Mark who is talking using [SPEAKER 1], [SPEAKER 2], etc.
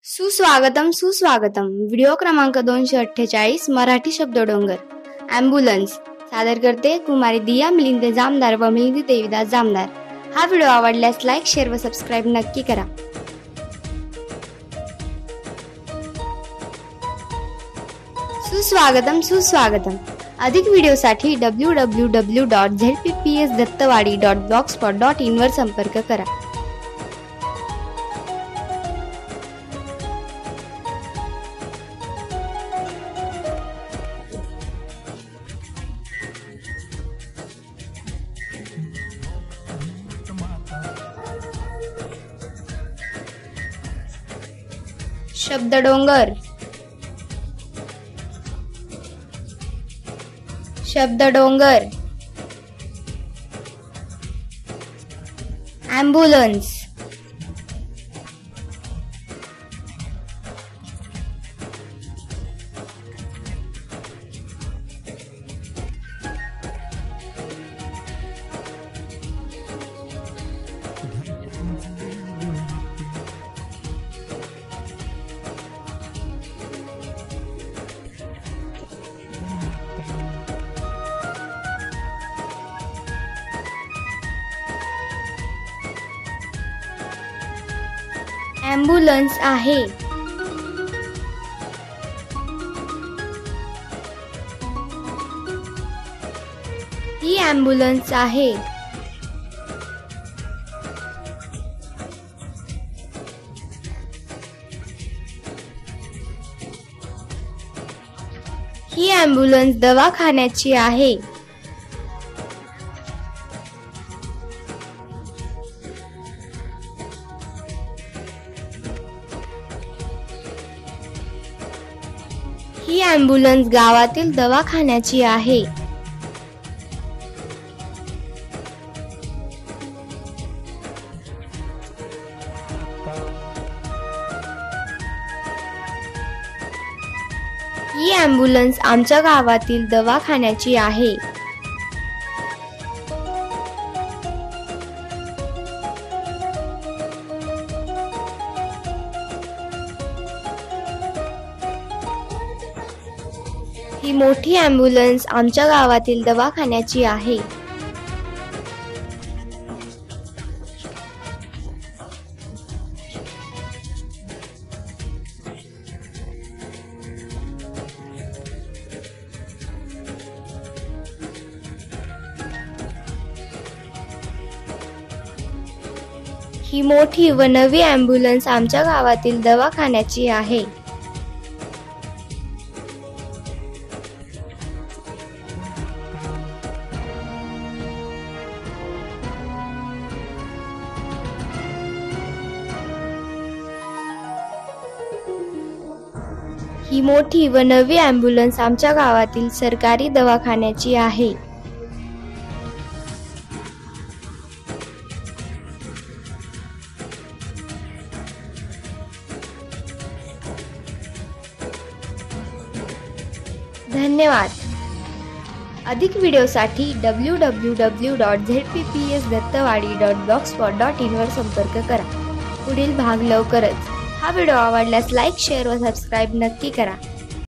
[SPEAKER 1] सुस्वागतम सुस्वागतम. व्हिडिओ क्रमांक 248 मराठी शब्दडोंगर. ॲम्ब्युलन्स सादर करते कुमारी दिया मिलिंद जामदार व मिलिंद देवीदास जामदार. हा व्हिडिओ आवडल्यास लाईक, शेअर व सबस्क्राईब नक्की करा. सुस्वागतम सुस्वागतम. अधिक व्हिडिओसाठी www.zpsdattawadi.blogspot.in वर संपर्क करा. शब्दडोंगर. शब्दडोंगर. ॲम्ब्युलन्स. ॲम्ब्युलन्स आहे. ही ॲम्ब्युलन्स आहे. ही ॲम्ब्युलन्स दवाखान्याची आहे. ही ॲम्ब्युलन्स गावातील दवाखान्याची आहे. ही ॲम्ब्युलन्स आमच्या गावातील दवाखान्याची आहे. ही मोठी ॲम्ब्युलन्स आमच्या गावातील दवाखान्याची आहे. ही मोठी व नवी ॲम्ब्युलन्स आमच्या गावातील दवाखान्याची आहे. ही मोठी व नवी ॲम्ब्युलन्स आमच्या गावातील सरकारी दवाखान्याची आहे. धन्यवाद. अधिक व्हिडिओसाठी www.zpsdattawadi.blogspot.in वर संपर्क करा. पुढील भाग लवकरच. हा व्हिडिओ आवडल्यास लाईक, शेअर व सबस्क्राईब नक्की करा.